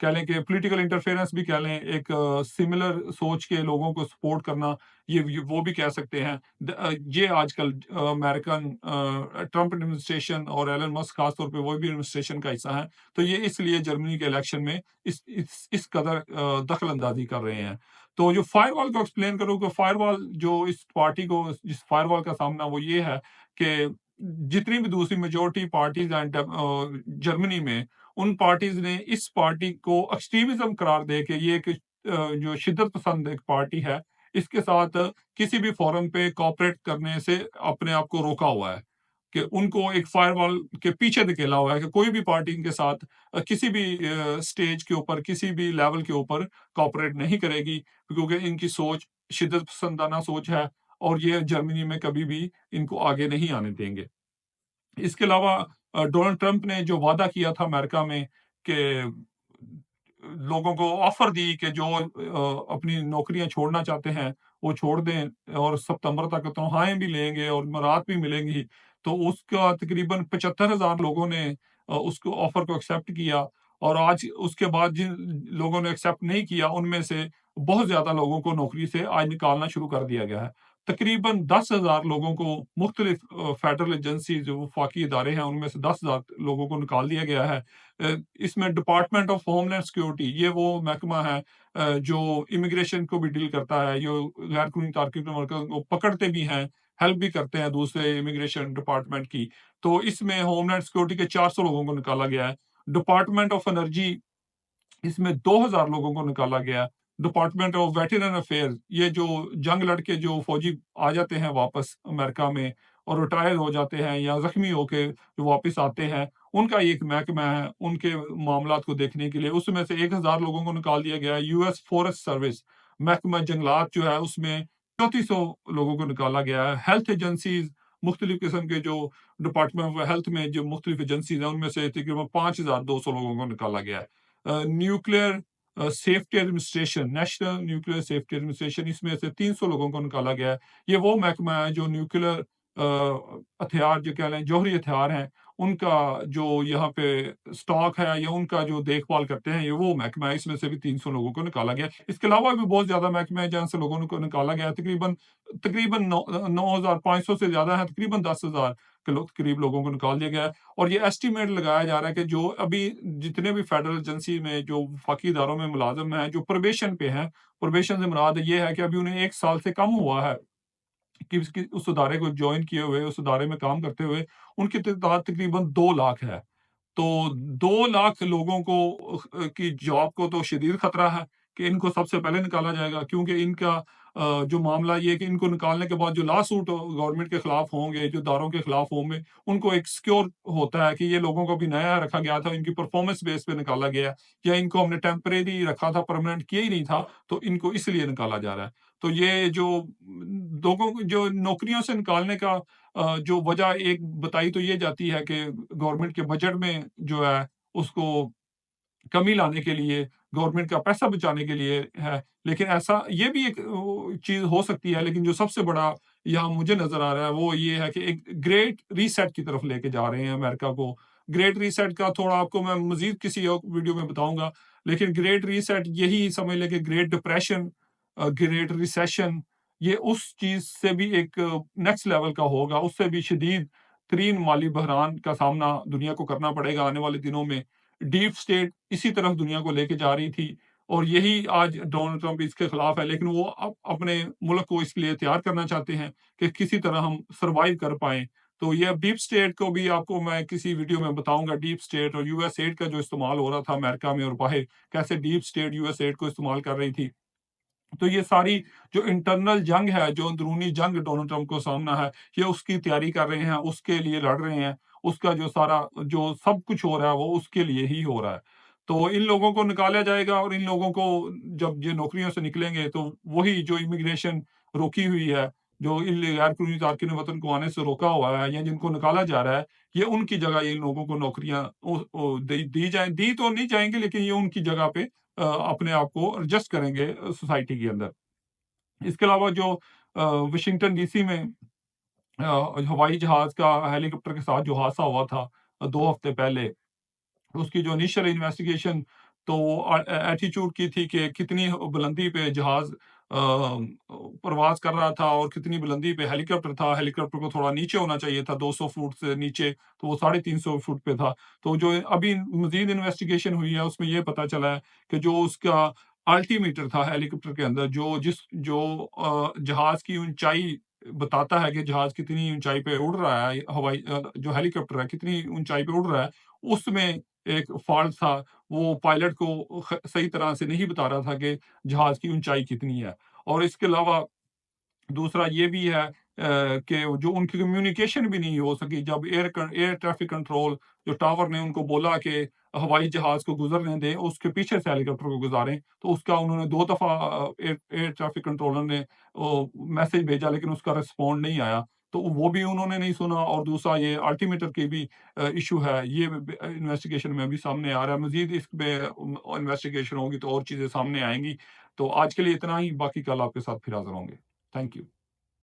کہہ لیں کہ پولیٹیکل انٹرفیئرنس بھی کہہ لیں، ایک سملر سوچ کے لوگوں کو سپورٹ کرنا، یہ وہ بھی کہہ سکتے ہیں۔ یہ آج کل امریکن ٹرمپ ایڈمنسٹریشن اور ایلن مسک خاص طور پہ وہ بھی ایڈمنسٹریشن کا حصہ ہیں، تو یہ اس لیے جرمنی کے الیکشن میں اس قدر دخل اندازی کر رہے ہیں۔ تو جو فائر وال کو ایکسپلین کروں کہ فائر وال جو اس پارٹی کو جس فائر وال کا سامنا وہ یہ ہے کہ جتنی بھی دوسری میجورٹی پارٹیز ہیں جرمنی میں، ان پارٹیز نے اس پارٹی کو ایکسٹریمزم قرار دے کہ یہ ایک جو شدت پسند ایک پارٹی ہے، اس کے ساتھ کسی بھی فورم پہ کوآپریٹ کرنے سے اپنے آپ کو روکا ہوا ہے، کہ ان کو ایک فائر وال کے پیچھے دھکیلا ہوا ہے کہ کوئی بھی پارٹی ان کے ساتھ کسی بھی سٹیج کے اوپر کسی بھی لیول کے اوپر کوآپریٹ نہیں کرے گی، کیونکہ ان کی سوچ شدت پسندانہ سوچ ہے، اور یہ جرمنی میں کبھی بھی ان کو آگے نہیں آنے دیں گے۔ اس کے علاوہ ڈونلڈ ٹرمپ نے جو وعدہ کیا تھا امریکہ میں کہ لوگوں کو آفر دی کہ جو اپنی نوکریاں چھوڑنا چاہتے ہیں وہ چھوڑ دیں، اور ستمبر تک تنخواہیں بھی لیں گے اور مراد بھی ملیں گی، تو اس کا تقریباً 75,000 لوگوں نے اس کو آفر کو ایکسیپٹ کیا، اور آج اس کے بعد جن لوگوں نے ایکسیپٹ نہیں کیا ان میں سے بہت زیادہ لوگوں کو نوکری سے آج نکالنا شروع کر دیا گیا ہے۔ تقریباً 10,000 لوگوں کو مختلف فیڈرل ایجنسی جو وفاقی ادارے ہیں ان میں سے 10,000 لوگوں کو نکال دیا گیا ہے۔ اس میں department of homeland security یہ وہ محکمہ ہے جو امیگریشن کو بھی ڈیل کرتا ہے، جو غیر قانونی تارکین کو پکڑتے بھی ہیں، ہیلپ بھی کرتے ہیں دوسرے امیگریشن ڈپارٹمنٹ کی۔ تو اس میں ہوم لینڈ سیکورٹی کے 400 لوگوں کو نکالا گیا ہے۔ ڈپارٹمنٹ آف انرجی اس میں 2,000 لوگوں کو نکالا گیا۔ ڈپارٹمنٹ آف ویٹرن افیئر یہ جو جنگ لڑ کے جو فوجی آ جاتے ہیں واپس امریکہ میں اور ریٹائر ہو جاتے ہیں یا زخمی ہو کے جو واپس آتے ہیں، ان کا ایک محکمہ ہے ان کے معاملات کو دیکھنے کے لیے، اس میں سے 1,000 لوگوں کو نکال دیا گیا۔ یو ایس فورسٹ سروس محکمہ جنگلات جو ہے اس میں 3400 لوگوں کو نکالا گیا ہے۔ ہیلتھ ایجنسیز مختلف قسم کے جو ڈپارٹمنٹ آف ہیلتھ میں جو مختلف ایجنسیز ہیں ان میں سے تقریباً 5,200 لوگوں کو نکالا گیا ہے۔ Nuclear Safety Administration National Nuclear Safety Administration اس میں سے 300 لوگوں کو نکالا گیا ہے۔ یہ وہ محکمہ ہے جو نیوکلیئر ہتھیار جو کہہ لیں جوہری ہتھیار ہیں ان کا جو یہاں پہ سٹاک ہے یا ان کا جو دیکھ بھال کرتے ہیں، یہ وہ محکمہ ہے، اس میں سے بھی 300 لوگوں کو نکالا گیا۔ اس کے علاوہ بھی بہت زیادہ محکمے ہیں جہاں سے لوگوں کو نکالا گیا، تقریباً 9,500 سے زیادہ ہیں، تقریباً 10,000 کے قریب لوگوں کو نکال دیا گیا ہے۔ اور یہ ایسٹیمیٹ لگایا جا رہا ہے کہ جو ابھی جتنے بھی فیڈرل ایجنسی میں جو وفاقی اداروں میں ملازم ہیں جو پروبیشن پہ ہیں، پروبیشن سے مراد یہ ہے کہ ابھی انہیں 1 سال سے کم ہوا ہے کہ اس ادارے کو جوائن کیے ہوئے، اس ادارے میں کام کرتے ہوئے، ان کی تعداد تقریباً 2 لاکھ ہے۔ تو 2 لاکھ لوگوں کو کی جاب کو تو شدید خطرہ ہے کہ ان کو سب سے پہلے نکالا جائے گا، کیونکہ ان کا جو معاملہ یہ ہے کہ ان کو نکالنے کے بعد جو لا سوٹ گورنمنٹ کے خلاف ہوں گے، جو اداروں کے خلاف ہوں گے، ان کو ایک سیکیور ہوتا ہے کہ یہ لوگوں کو بھی نیا رکھا گیا تھا، ان کی پرفارمنس بیس پہ نکالا گیا یا ان کو ہم نے ٹیمپریری رکھا تھا، پرماننٹ کیا ہی نہیں تھا، تو ان کو اس لیے نکالا جا رہا ہے۔ تو یہ جو لوگوں کو جو نوکریوں سے نکالنے کا جو وجہ ایک بتائی تو یہ جاتی ہے کہ گورنمنٹ کے بجٹ میں جو ہے اس کو کمی لانے کے لیے، گورنمنٹ کا پیسہ بچانے کے لیے ہے، لیکن ایسا یہ بھی ایک چیز ہو سکتی ہے، لیکن جو سب سے بڑا یہاں مجھے نظر آ رہا ہے وہ یہ ہے کہ ایک گریٹ ریسیٹ کی طرف لے کے جا رہے ہیں امریکہ کو۔ گریٹ ریسیٹ کا تھوڑا آپ کو میں مزید کسی اور ویڈیو میں بتاؤں گا، لیکن گریٹ ریسیٹ یہی سمجھ لیں کہ گریٹ ڈپریشن، گریٹ ریسیشن، یہ اس چیز سے بھی ایک نیکسٹ لیول کا ہوگا، اس سے بھی شدید ترین مالی بحران کا سامنا دنیا کو کرنا پڑے گا آنے والے دنوں میں۔ ڈیپ سٹیٹ اسی طرف دنیا کو لے کے جا رہی تھی، اور یہی آج ڈونلڈ ٹرمپ اس کے خلاف ہے، لیکن وہ اپنے ملک کو اس کے لیے تیار کرنا چاہتے ہیں کہ کسی طرح ہم سروائیو کر پائیں۔ تو یہ ڈیپ سٹیٹ کو بھی آپ کو میں کسی ویڈیو میں بتاؤں گا، ڈیپ سٹیٹ اور یو ایس ایڈ کا جو استعمال ہو رہا تھا امریکہ میں اور باہر، کیسے deep state U S aid کو استعمال کر رہی تھی۔ تو یہ ساری جو انٹرنل جنگ ہے، جو اندرونی جنگ ڈونلڈ ٹرمپ کو سامنا ہے، یہ اس کی تیاری کر رہے ہیں، اس کے لیے لڑ رہے ہیں، اس کا جو سارا جو سب کچھ ہو رہا ہے وہ اس کے لیے ہی ہو رہا ہے۔ تو ان لوگوں کو نکالا جائے گا، اور ان لوگوں کو جب یہ نوکریوں سے نکلیں گے تو وہی جو امیگریشن روکی ہوئی ہے، جو غیر قانونی تارکین وطن کو آنے سے روکا ہوا ہے یا جن کو نکالا جا رہا ہے، یہ ان کی جگہ ان لوگوں کو نوکریاں دی جائیں، دی تو نہیں جائیں گے، لیکن یہ ان کی جگہ پہ اپنے آپ کو ایڈجسٹ کریں گے سوسائٹی کے اندر۔ اس کے علاوہ جو واشنگٹن ڈی سی میں ہوائی جہاز کا ہیلی کاپٹر کے ساتھ جو حادثہ ہوا تھا 2 ہفتے پہلے، اس کی جو انیشل انویسٹیگیشن تو ایٹیچیوڈ کی تھی کہ کتنی بلندی پہ جہاز پرواز کر رہا تھا اور کتنی بلندی پہ ہیلی کاپٹر تھا. ہیلی کاپٹر کو تھوڑا نیچے ہونا چاہیے تھا 200 فٹ سے نیچے, تو وہ 350 فٹ پہ تھا. تو جو ابھی مزید انویسٹیگیشن ہوئی ہے اس میں یہ پتا چلا ہے کہ جو اس کا الٹی میٹر تھا ہیلی کاپٹر کے اندر, جو جہاز کی اونچائی بتاتا ہے کہ جہاز کتنی اونچائی پہ اڑ رہا ہے, جو ہیلی کاپٹر ہے کتنی اونچائی پہ اڑ رہا ہے, اس میں ایک فالٹ تھا. وہ پائلٹ کو صحیح طرح سے نہیں بتا رہا تھا کہ جہاز کی اونچائی کتنی ہے. اور اس کے علاوہ دوسرا یہ بھی ہے کہ جو ان کی کمیونیکیشن بھی نہیں ہو سکی جب ایئر ٹریفک کنٹرول جو ٹاور نے ان کو بولا کہ ہوائی جہاز کو گزرنے دیں, اس کے پیچھے سے ہیلی کاپٹر کو گزاریں, تو اس کا انہوں نے 2 دفعہ ایئر ٹریفک کنٹرولر نے میسج بھیجا لیکن اس کا رسپونڈ نہیں آیا, تو وہ بھی انہوں نے نہیں سنا. اور دوسرا یہ الٹیمیٹر کی بھی ایشو ہے, یہ انویسٹیگیشن میں بھی سامنے آ رہا ہے. مزید اس پہ انویسٹیگیشن ہوگی تو اور چیزیں سامنے آئیں گی. تو آج کے لیے اتنا ہی, باقی کل آپ کے ساتھ پھر حاضر ہوں گے. Thank you.